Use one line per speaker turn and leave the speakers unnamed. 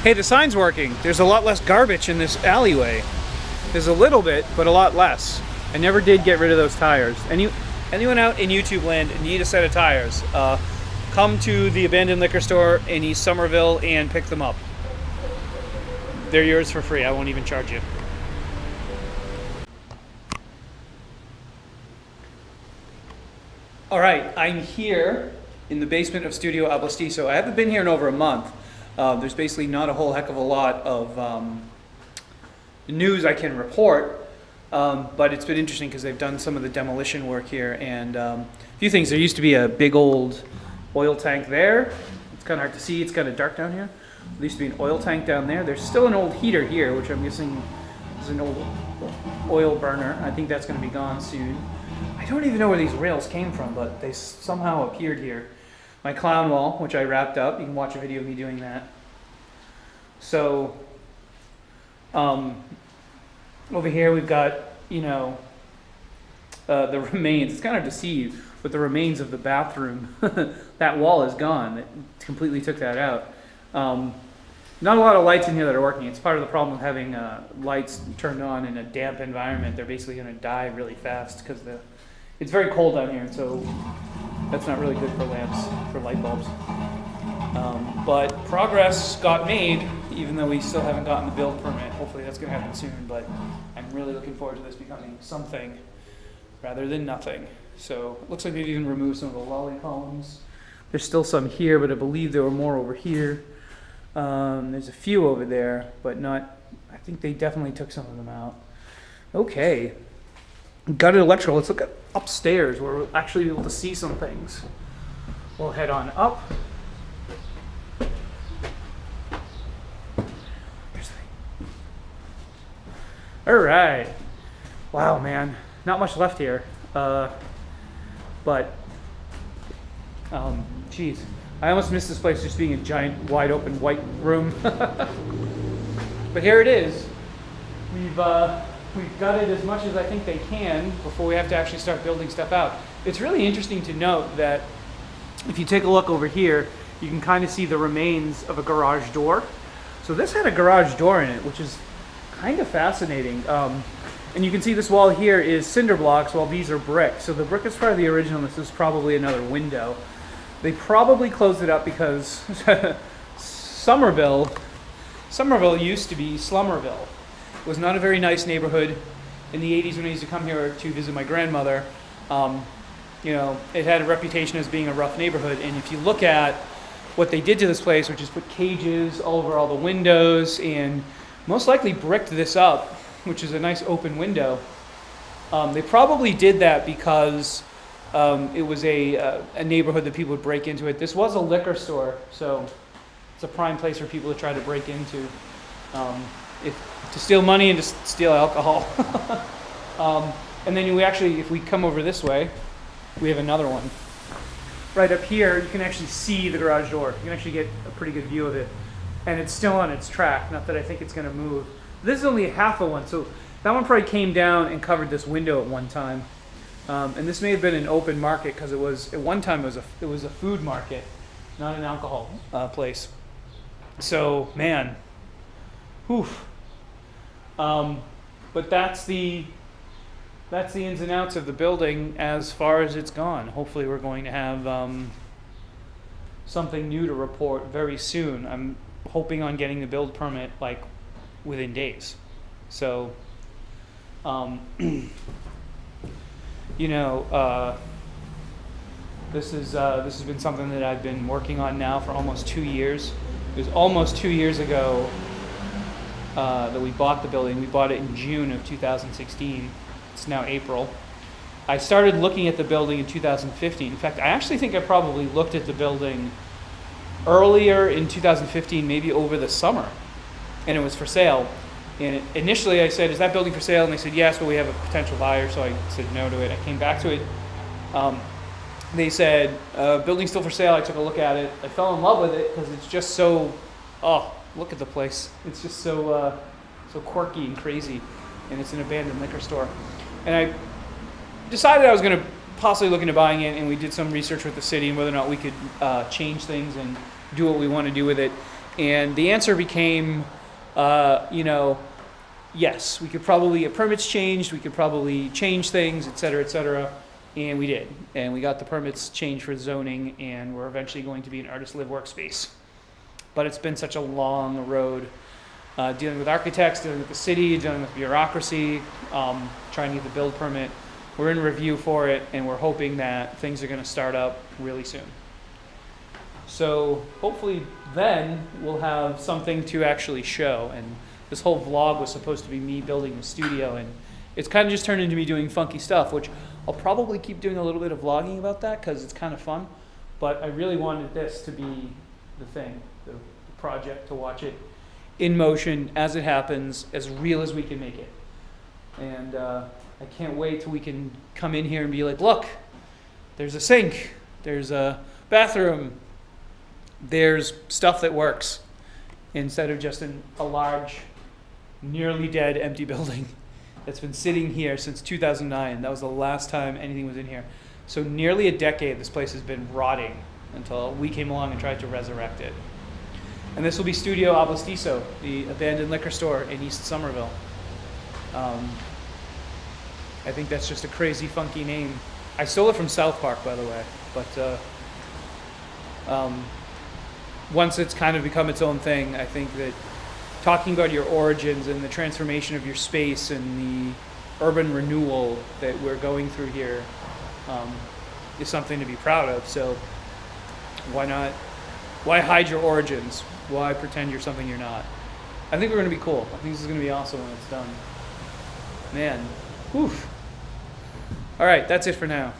Hey, the sign's working. There's a lot less garbage in this alleyway. There's a little bit, but a lot less. I never did get rid of those tires. Anyone out in YouTube land need a set of tires, come to the abandoned liquor store in East Somerville and pick them up. They're yours for free. I won't even charge you. All right, I'm here in the basement of Studio Ablisteaso. I haven't been here in over a month. There's basically not a whole heck of a lot of news I can report, but it's been interesting because they've done some of the demolition work here, and a few things. There used to be a big old oil tank there. It's kind of hard to see. It's kind of dark down here. There used to be an oil tank down there. There's still an old heater here, which I'm guessing is an old oil burner. I think that's going to be gone soon. I don't even know where these rails came from, but they somehow appeared here. My clown wall, which I wrapped up. You can watch a video of me doing that. So, over here we've got, you know, the remains. It's kind of hard to see, but the remains of the bathroom. That wall is gone. It completely took that out. Not a lot of lights in here that are working. It's part of the problem with having lights turned on in a damp environment. They're basically going to die really fast because it's very cold down here, so that's not really good for lamps, for light bulbs. But progress got made, even though we still haven't gotten the build permit. Hopefully that's going to happen soon, but I'm really looking forward to this becoming something rather than nothing. So it looks like they've even removed some of the lolly columns. There's still some here, but I believe there were more over here. There's a few over there, but not, I think they definitely took some of them out. Okay. Gutted electrical. Let's look at upstairs where we'll actually be able to see some things. We'll head on up. All right. Wow, man. Not much left here. Geez. I almost missed this place just being a giant, wide open white room. But here it is. We've gutted as much as I think they can before we have to actually start building stuff out. It's really interesting to note that if you take a look over here, you can kind of see the remains of a garage door. So this had a garage door in it, which is kind of fascinating. And you can see this wall here is cinder blocks while these are brick. So the brick is part of the original. This is probably another window. They probably closed it up because Somerville used to be Slummerville. It was not a very nice neighborhood. In the 80s when I used to come here to visit my grandmother, you know, it had a reputation as being a rough neighborhood. And if you look at what they did to this place, which is put cages all over all the windows and most likely bricked this up, which is a nice open window. They probably did that because it was a neighborhood that people would break into it. This was a liquor store, so it's a prime place for people to try to break into. To steal money and to steal alcohol. And then if we come over this way, we have another one. Right up here, you can actually see the garage door. You can actually get a pretty good view of it. And it's still on its track, not that I think it's going to move. This is only half of one, so that one probably came down and covered this window at one time. And this may have been an open market because it was, at one time it was a food market, not an alcohol place. So, man, whew. But that's the ins and outs of the building as far as it's gone. Hopefully we're going to have something new to report very soon. I'm hoping on getting the build permit like within days. So, you know, this has been something that I've been working on now for almost 2 years. It was almost 2 years ago that we bought the building. We bought it in June of 2016. It's now April. I started looking at the building in 2015. In fact, I actually think I probably looked at the building earlier in 2015, maybe over the summer, and it was for sale. And initially I said, is that building for sale? And they said, yes, but we have a potential buyer. So I said no to it. I came back to it. They said, building's still for sale. I took a look at it. I fell in love with it because it's just so, oh, look at the place. It's just so quirky and crazy. And it's an abandoned liquor store. And I decided I was going to possibly look into buying it, and we did some research with the city and whether or not we could change things and do what we want to do with it. And the answer became, you know, yes, we could probably get permits changed, we could probably change things, et cetera, and we did. And we got the permits changed for zoning, and we're eventually going to be an artist live workspace. But it's been such a long road, dealing with architects, dealing with the city, dealing with bureaucracy, trying to get the build permit. We're in review for it, and we're hoping that things are going to start up really soon. So hopefully then we'll have something to actually show. And this whole vlog was supposed to be me building the studio, and it's kind of just turned into me doing funky stuff, which I'll probably keep doing a little bit of vlogging about that because it's kind of fun. But I really wanted this to be the thing, the project, to watch it in motion as it happens, as real as we can make it. And I can't wait till we can come in here and be like, look, there's a sink, there's a bathroom, there's stuff that works, instead of just a large, nearly dead, empty building that's been sitting here since 2009. That was the last time anything was in here. So nearly a decade this place has been rotting until we came along and tried to resurrect it. And this will be Studio Ablisteaso, the abandoned liquor store in East Somerville. I think that's just a crazy, funky name. I stole it from South Park, by the way. But once it's kind of become its own thing, I think that talking about your origins and the transformation of your space and the urban renewal that we're going through here is something to be proud of. So why not? Why hide your origins? Why pretend you're something you're not? I think we're going to be cool. I think this is going to be awesome when it's done. Man. Whew. All right, that's it for now.